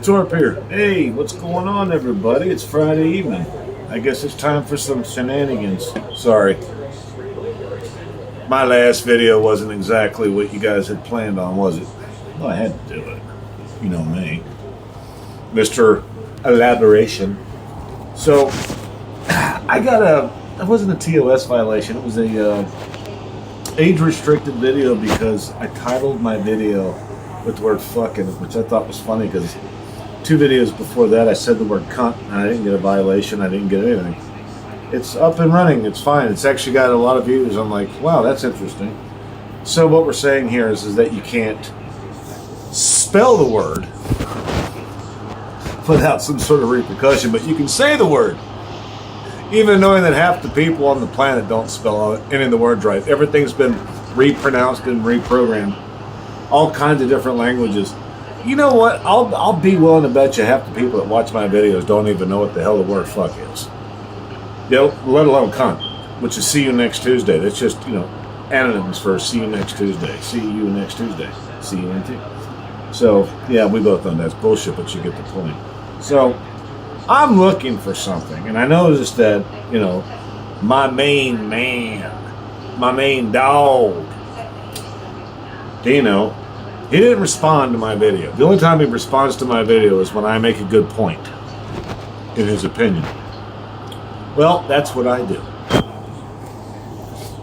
TORP here. Hey, what's going on, everybody? It's Friday evening. I guess it's time for some shenanigans. Sorry. My last video wasn't exactly what you guys had planned on, was it? Well, I had to do it. You know me. Mr. Elaboration. So, it wasn't a TOS violation. It was a age-restricted video because I titled my video with the word fucking, which I thought was funny because 2 videos before that I said the word cunt and I didn't get a violation, I didn't get anything. It's up and running, it's fine. It's actually got a lot of views. I'm like, wow, that's interesting. So what we're saying here is that you can't spell the word without some sort of repercussion, but you can say the word. Even knowing that half the people on the planet don't spell any of the words right. Everything's been repronounced and reprogrammed. All kinds of different languages. You know what? I'll be willing to bet you half the people that watch my videos don't even know what the hell the word fuck is. You know, let alone cunt, which is see you next Tuesday. That's just, anonyms for see you next Tuesday. See you next Tuesday. C-U-N-T. So, yeah, we both know that's bullshit, but you get the point. So, I'm looking for something, and I noticed that, my main man, my main dog, Dino, he didn't respond to my video. The only time he responds to my video is when I make a good point, in his opinion. Well, that's what I do.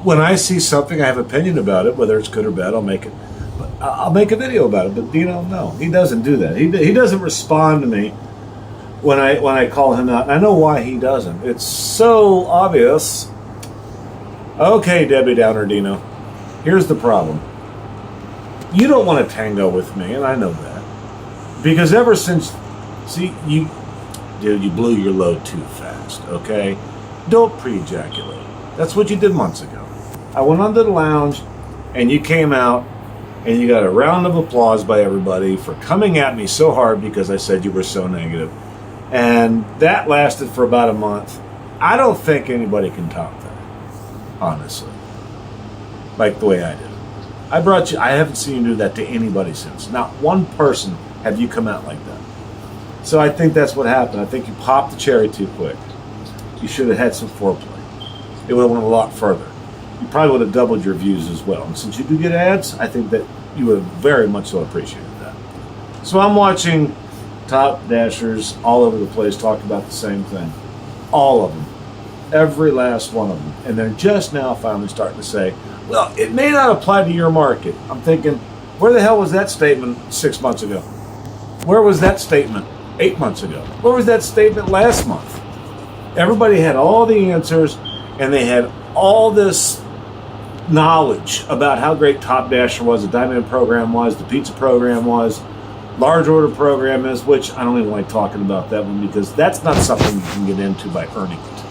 When I see something, I have an opinion about it, whether it's good or bad, I'll make a video about it. But Dino, no, he doesn't do that. He doesn't respond to me when I call him out. And I know why he doesn't. It's so obvious. Okay, Debbie Downer Dino, here's the problem. You don't want to tango with me, and I know that. Because ever since, you blew your load too fast, okay? Don't pre-ejaculate. That's what you did months ago. I went onto the lounge, and you came out, and you got a round of applause by everybody for coming at me so hard because I said you were so negative. And that lasted for about a month. I don't think anybody can top that, honestly. Like the way I did. I haven't seen you do that to anybody since. Not one person have you come out like that. So I think that's what happened. I think you popped the cherry too quick. You should have had some foreplay. It would have went a lot further. You probably would have doubled your views as well. And since you do get ads, I think that you would have very much so appreciated that. So I'm watching top dashers all over the place talk about the same thing. All of them. Every last one of them. And they're just now finally starting to say, well, it may not apply to your market. I'm thinking, where the hell was that statement 6 months ago? Where was that statement 8 months ago? Where was that statement last month? Everybody had all the answers, and they had all this knowledge about how great Top Dasher was, the Diamond program was, the pizza program was, large order program is, which I don't even like talking about that one because that's not something you can get into by earning it.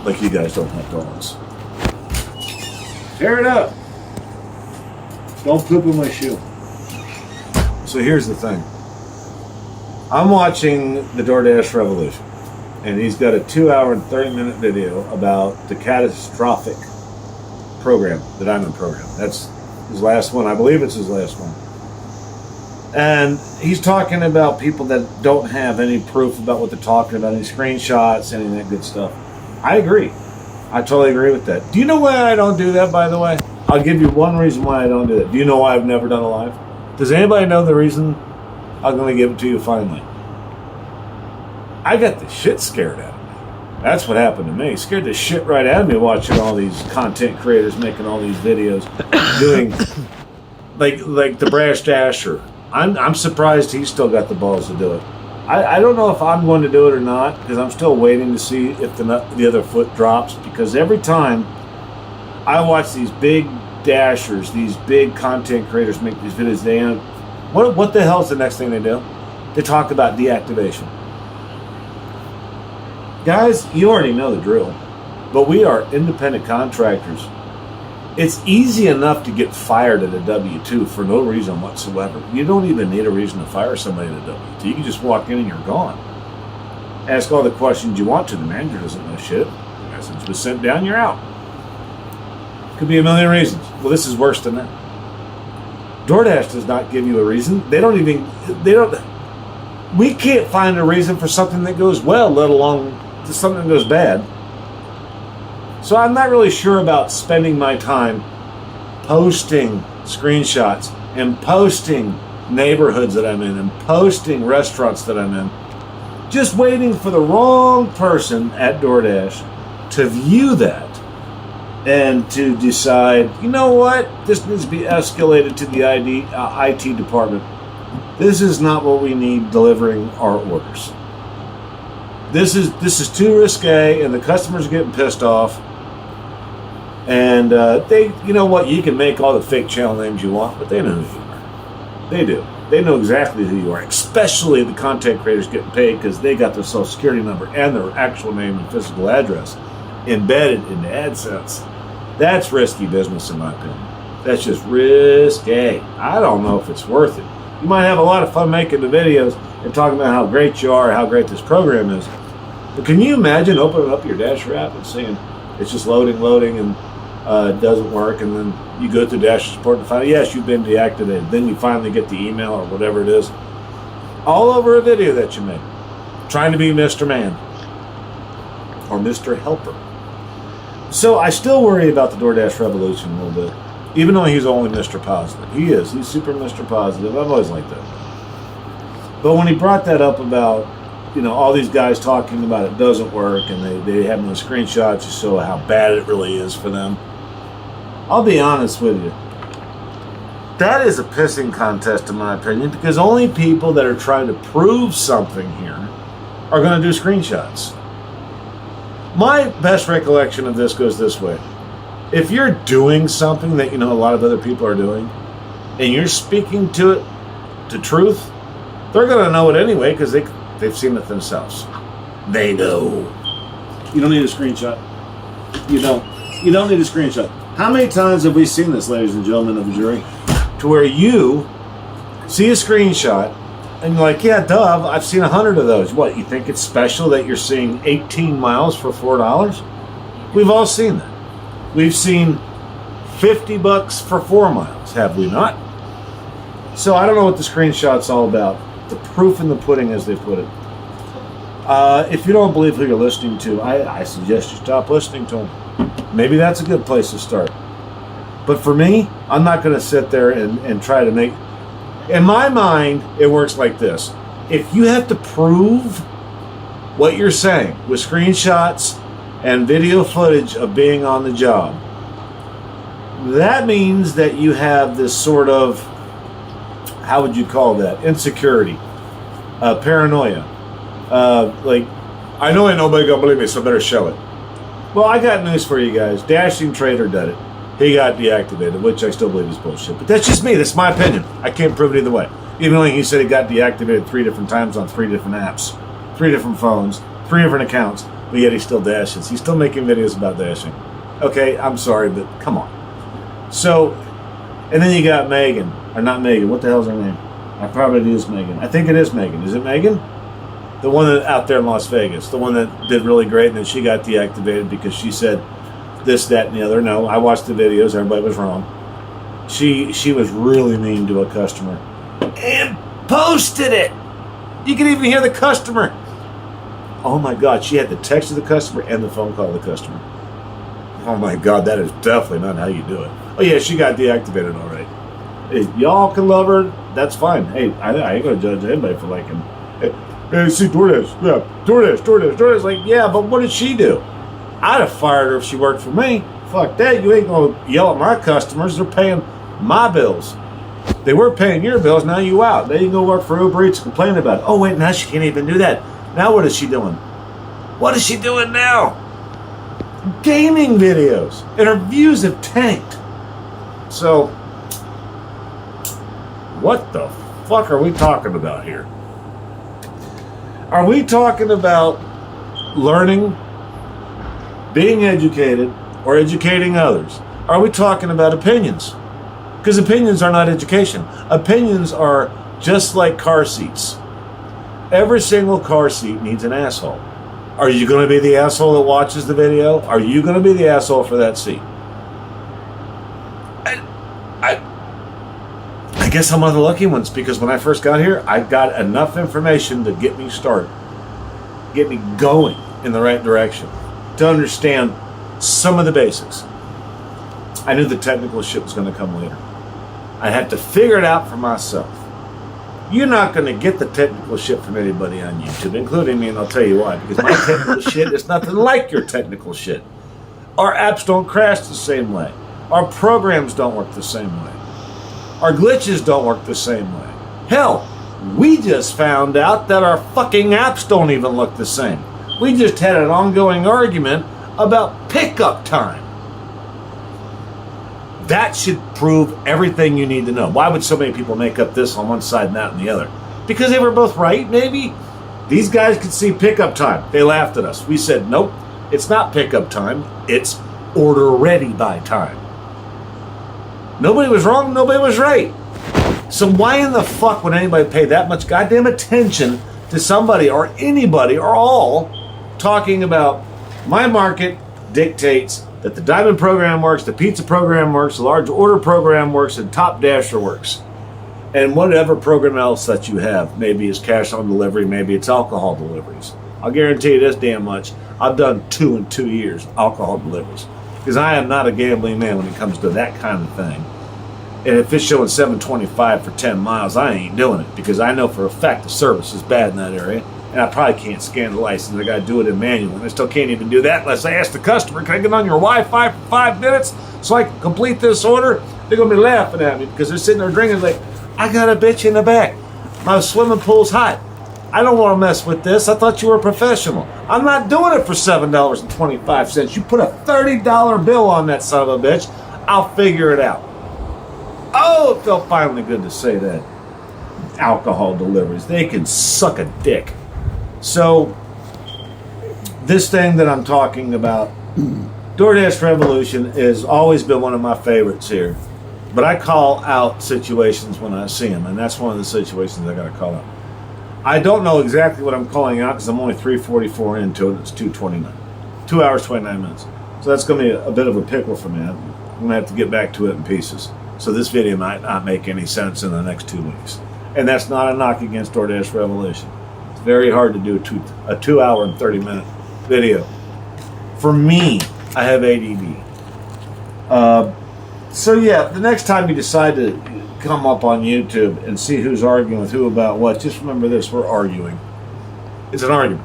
Like you guys don't have dogs. Tear it up. Don't poop in my shoe. So here's the thing. I'm watching the DoorDash Revolution, and he's got a 2-hour and 30-minute video about the catastrophic program, the Diamond program. That's his last one. I believe it's his last one. And he's talking about people that don't have any proof about what they're talking about, any screenshots, any of that good stuff. I agree. I totally agree with that. Do you know why I don't do that, by the way? I'll give you one reason why I don't do that. Do you know why I've never done a live? Does anybody know the reason? I'm going to give it to you finally. I got the shit scared out of me. That's what happened to me. Scared the shit right out of me watching all these content creators making all these videos doing like the Brash Dasher. I'm surprised he's still got the balls to do it. I don't know if I'm going to do it or not because I'm still waiting to see if the other foot drops, because every time I watch these big dashers, these big content creators make these videos, what the hell is the next thing they do? They talk about deactivation. Guys, you already know the drill, but we are independent contractors. It's easy enough to get fired at a W-2 for no reason whatsoever. You don't even need a reason to fire somebody at a W-2. You can just walk in and you're gone. Ask all the questions you want to. The manager doesn't know shit. The message was sent down, you're out. Could be a million reasons. Well, this is worse than that. DoorDash does not give you a reason. They don't. We can't find a reason for something that goes well, let alone something that goes bad. So I'm not really sure about spending my time posting screenshots and posting neighborhoods that I'm in and posting restaurants that I'm in. Just waiting for the wrong person at DoorDash to view that and to decide, you know what, this needs to be escalated to the IT department. This is not what we need delivering our orders. This is too risque, and the customers are getting pissed off. And you know what, you can make all the fake channel names you want, but they know who you are. They do. They know exactly who you are, especially the content creators getting paid because they got their social security number and their actual name and physical address embedded into AdSense. That's risky business in my opinion. That's just risky. I don't know if it's worth it. You might have a lot of fun making the videos and talking about how great you are, how great this program is. But can you imagine opening up your Dasher app and seeing it's just loading and it doesn't work, and then you go to Dasher support and find out, yes, you've been deactivated. Then you finally get the email or whatever it is, all over a video that you made, trying to be Mr. Man or Mr. Helper. So I still worry about the DoorDash revolution a little bit, even though he's only Mr. Positive. He's super Mr. Positive. I've always liked that. But when he brought that up about, you know, all these guys talking about it doesn't work, and they have no screenshots to show how bad it really is for them, I'll be honest with you. That is a pissing contest in my opinion, because only people that are trying to prove something here are going to do screenshots. My best recollection of this goes this way. If you're doing something that you know a lot of other people are doing, and you're speaking to it, to truth, they're going to know it anyway because they've seen it themselves. They know. You don't need a screenshot. You don't need a screenshot. How many times have we seen this, ladies and gentlemen of the jury, to where you see a screenshot and you're like, yeah, duh, I've seen 100 of those. What, you think it's special that you're seeing 18 miles for $4? We've all seen that. We've seen $50 for 4 miles, have we not? So I don't know what the screenshot's all about. The proof in the pudding, as they put it. If you don't believe who you're listening to, I suggest you stop listening to them. Maybe that's a good place to start. But for me, I'm not going to sit there and try to make... In my mind, it works like this. If you have to prove what you're saying with screenshots and video footage of being on the job, that means that you have this sort of, how would you call that? Insecurity, paranoia. Like, I know ain't nobody gonna believe me, so I better show it. Well, I got news for you guys. Dashing Trader did it. He got deactivated, which I still believe is bullshit. But that's just me. That's my opinion. I can't prove it either way. Even though he said he got deactivated 3 different times on 3 different apps, 3 different phones, 3 different accounts, but yet he still dashes. He's still making videos about dashing. Okay, I'm sorry, but come on. So, and then you got Megan. Or not Megan. What the hell's her name? I probably is Megan. I think it is Megan. Is it Megan? The one that out there in Las Vegas. The one that did really great, and then she got deactivated because she said this, that, and the other. No, I watched the videos. Everybody was wrong. She was really mean to a customer and posted it. You can even hear the customer. Oh my God, she had the text of the customer and the phone call of the customer. Oh my God, that is definitely not how you do it. Oh yeah, she got deactivated already. Hey, y'all can love her, that's fine. Hey, I ain't gonna judge anybody for liking. Hey, see, DoorDash, yeah, DoorDash. Like, yeah, but what did she do? I'd have fired her if she worked for me. Fuck that, you ain't gonna yell at my customers. They're paying my bills. They were paying your bills, now you out. Now you can go work for Uber Eats and complain about it. Oh wait, now she can't even do that. Now what is she doing? What is she doing now? Gaming videos. And her views have tanked. So, what the fuck are we talking about here? Are we talking about learning, being educated, or educating others? Are we talking about opinions? Because opinions are not education. Opinions are just like car seats. Every single car seat needs an asshole. Are you going to be the asshole that watches the video? Are you going to be the asshole for that seat? I I guess I'm one of the lucky ones because when I first got here, I got enough information to get me started, get me going in the right direction, to understand some of the basics. I knew the technical shit was going to come later. I had to figure it out for myself. You're not going to get the technical shit from anybody on YouTube, including me, and I'll tell you why. Because my technical shit is nothing like your technical shit. Our apps don't crash the same way. Our programs don't work the same way. Our glitches don't work the same way. Hell, we just found out that our fucking apps don't even look the same. We just had an ongoing argument about pickup time. That should prove everything you need to know. Why would so many people make up this on one side and that on the other? Because they were both right, maybe? These guys could see pickup time. They laughed at us. We said, nope, it's not pickup time. It's order ready by time. Nobody was wrong, nobody was right. So why in the fuck would anybody pay that much goddamn attention to somebody or anybody or all talking about my market dictates that the diamond program works, the pizza program works, the large order program works, and Top Dasher works. And whatever program else that you have, maybe it's cash on delivery, maybe it's alcohol deliveries. I'll guarantee you this damn much. I've done 2 in 2 years alcohol deliveries. Because I am not a gambling man when it comes to that kind of thing. And if it's showing $7.25 for 10 miles, I ain't doing it. Because I know for a fact the service is bad in that area. And I probably can't scan the license. I got to do it in manual. And I still can't even do that unless I ask the customer, can I get on your Wi-Fi for 5 minutes so I can complete this order? They're going to be laughing at me because they're sitting there drinking like, I got a bitch in the back. My swimming pool's hot. I don't want to mess with this. I thought you were a professional. I'm not doing it for $7.25. You put a $30 bill on that son of a bitch, I'll figure it out. Oh, it felt finally good to say that. Alcohol deliveries. They can suck a dick. So, this thing that I'm talking about, DoorDash Revolution, has always been one of my favorites here. But I call out situations when I see them, and that's one of the situations I got to call out. I don't know exactly what I'm calling out because I'm only 3:44 into it. It's 2:29. 2 hours, 29 minutes. So that's going to be a bit of a pickle for me. I'm going to have to get back to it in pieces. So this video might not make any sense in the next 2 weeks. And that's not a knock against DoorDash Revolution. It's very hard to do a 2 hour and 30 minute video. For me, I have ADD. So yeah, the next time you decide to come up on YouTube and see who's arguing with who about what, just remember this, we're arguing. It's an argument.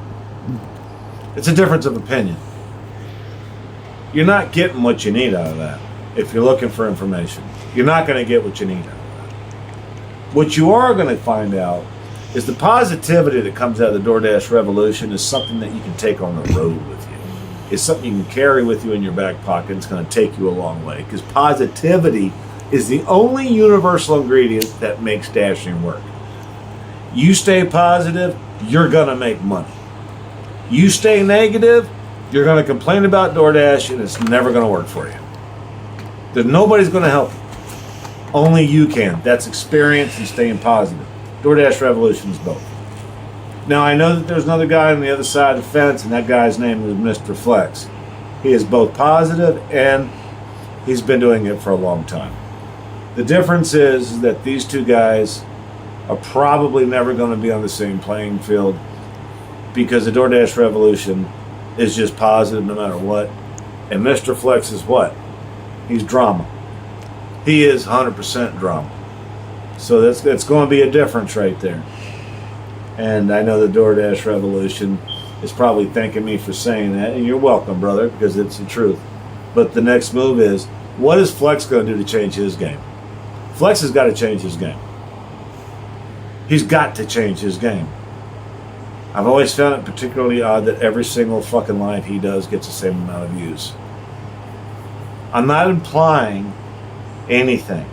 It's a difference of opinion. You're not getting what you need out of that if you're looking for information. You're not going to get what you need out of that. What you are going to find out is the positivity that comes out of the DoorDash Revolution is something that you can take on the road with you. It's something you can carry with you in your back pocket. It's going to take you a long way because positivity is the only universal ingredient that makes dashing work. You stay positive, you're going to make money. You stay negative, you're going to complain about DoorDash and it's never going to work for you. There's nobody's going to help you. Only you can. That's experience and staying positive. DoorDash Revolution is both. Now, I know that there's another guy on the other side of the fence, and that guy's name is Mr. Flex. He is both positive and he's been doing it for a long time. The difference is that these two guys are probably never going to be on the same playing field because the DoorDash Revolution is just positive no matter what. And Mr. Flex is what? He's drama. He is 100% drama. So that's going to be a difference right there. And I know the DoorDash Revolution is probably thanking me for saying that. And you're welcome, brother, because it's the truth. But the next move is, what is Flex going to do to change his game? Flex has got to change his game. He's got to change his game. I've always found it particularly odd that every single fucking live he does gets the same amount of views. I'm not implying anything.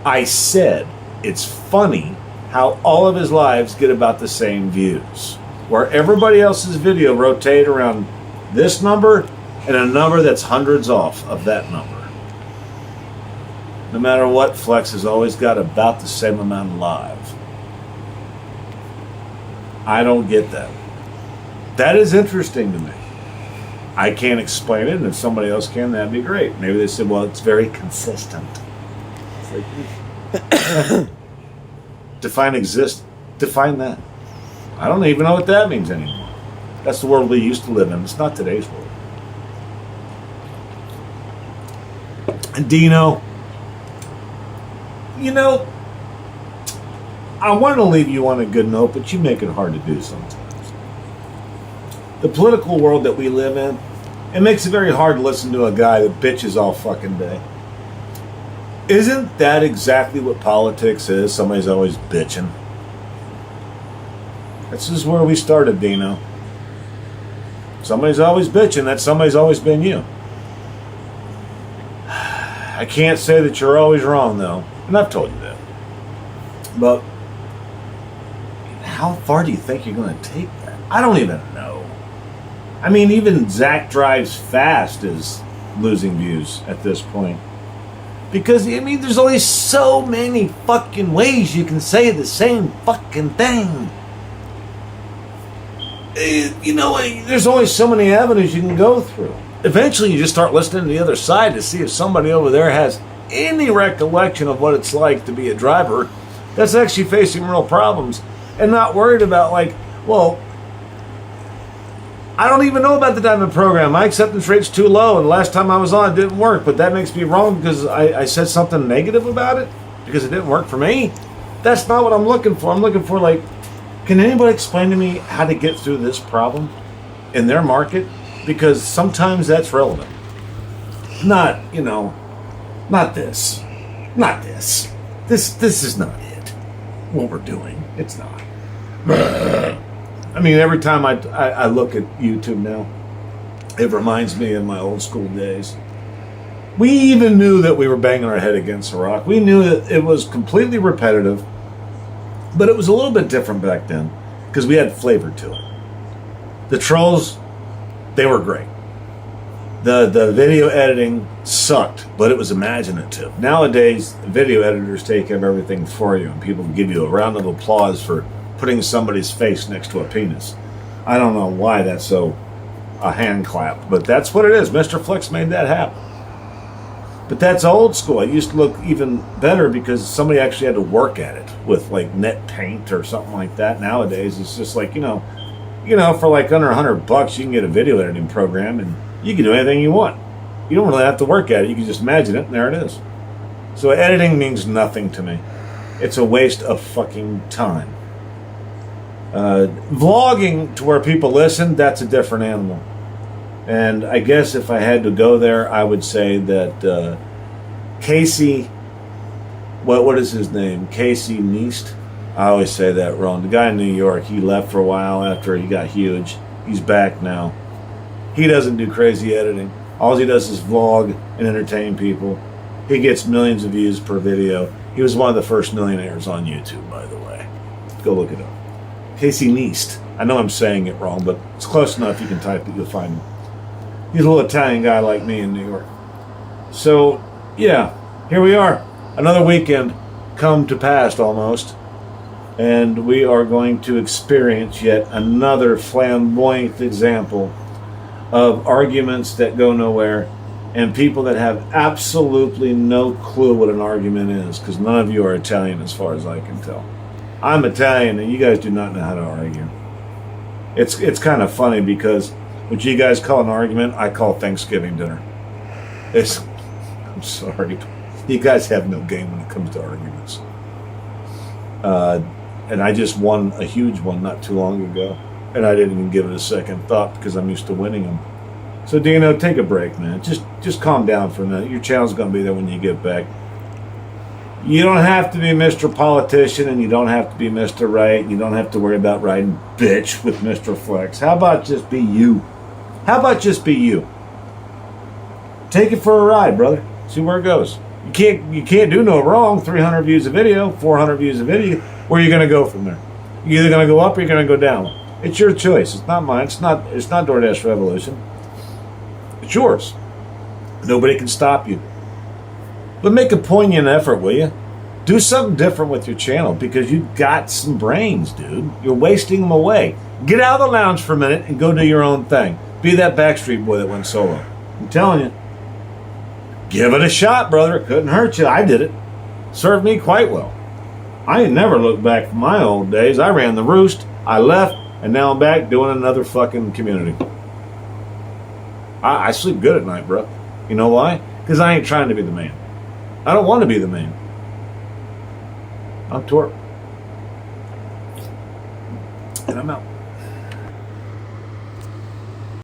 I said it's funny how all of his lives get about the same views, where everybody else's video rotate around this number and a number that's hundreds off of that number. No matter what, Flex has always got about the same amount live. I don't get that. That is interesting to me. I can't explain it, and if somebody else can, that'd be great. Maybe they said, well, it's very consistent. It's like, Define exist. Define that. I don't even know what that means anymore. That's the world we used to live in. It's not today's world. And Dino, you know, I want to leave you on a good note, but you make it hard to do sometimes. The political world that we live in, it makes it very hard to listen to a guy that bitches all fucking day. Isn't that exactly what politics is? Somebody's always bitching. This is where we started, Dino. Somebody's always bitching. That somebody's always been you. I can't say that you're always wrong, though. And I've told you that. But how far do you think you're going to take that? I don't even know. I mean, even Zach Drives Fast is losing views at this point. Because, I mean, there's only so many fucking ways you can say the same fucking thing. You know, there's only so many avenues you can go through. Eventually, you just start listening to the other side to see if somebody over there has any recollection of what it's like to be a driver that's actually facing real problems and not worried about, like, well, I don't even know about the diamond program. My acceptance rate's too low, and the last time I was on, it didn't work. But that makes me wrong because I said something negative about it because it didn't work for me. That's not what I'm looking for. I'm looking for, like, can anybody explain to me how to get through this problem in their market? Because sometimes that's relevant. Not, you know, not this. Not this. This is not it. What we're doing. It's not. I mean, every time I look at YouTube now, it reminds me of my old school days. We even knew that we were banging our head against a rock. We knew that it was completely repetitive, but it was a little bit different back then because we had flavor to it. The trolls, they were great. The video editing sucked, but it was imaginative. Nowadays, video editors take care of everything for you, and people give you a round of applause for putting somebody's face next to a penis. I don't know why that's so a hand clap, but that's what it is. Mr. Flex made that happen. But that's old school. It used to look even better because somebody actually had to work at it with like net paint or something like that. Nowadays, it's just like, you know, for like under $100, you can get a video editing program and you can do anything you want. You don't really have to work at it. You can just imagine it and there it is. So editing means nothing to me. It's a waste of fucking time. Vlogging to where people listen, that's a different animal. And I guess if I had to go there, I would say that Casey, what is his name? Casey Neist? I always say that wrong. The guy in New York, he left for a while after he got huge. He's back now. He doesn't do crazy editing. All he does is vlog and entertain people. He gets millions of views per video. He was one of the first millionaires on YouTube, by the way. Go look it up. Casey Neist. I know I'm saying it wrong, but it's close enough. You can type it, you'll find him. He's a little Italian guy like me in New York. So, yeah, here we are. Another weekend come to pass almost. And we are going to experience yet another flamboyant example of arguments that go nowhere and people that have absolutely no clue what an argument is, because none of you are Italian as far as I can tell. I'm Italian and you guys do not know how to argue. It's kind of funny because what you guys call an argument, I call Thanksgiving dinner. I'm sorry. You guys have no game when it comes to arguments. And I just won a huge one not too long ago. And I didn't even give it a second thought because I'm used to winning them. So Dino, take a break, man. Just calm down for a minute. Your channel's going to be there when you get back. You don't have to be Mr. Politician and you don't have to be Mr. Right. You don't have to worry about riding bitch with Mr. Flex. How about just be you? How about just be you? Take it for a ride, brother. See where it goes. You can't do no wrong. 300 views a video, 400 views a video. Where are you going to go from there? You're either going to go up or you're going to go down. It's your choice. It's not mine. It's not DoorDash Revolution. It's yours. Nobody can stop you. But make a poignant effort, will you? Do something different with your channel because you got some brains, dude. You're wasting them away. Get out of the lounge for a minute and go do your own thing. Be that Backstreet Boy that went solo. I'm telling you. Give it a shot, brother. It couldn't hurt you. I did it. Served me quite well. I ain't never looked back from my old days. I ran the roost, I left, and now I'm back doing another fucking community. I sleep good at night, bro. You know why? Because I ain't trying to be the man. I don't want to be the man. I'm TORP. And I'm out.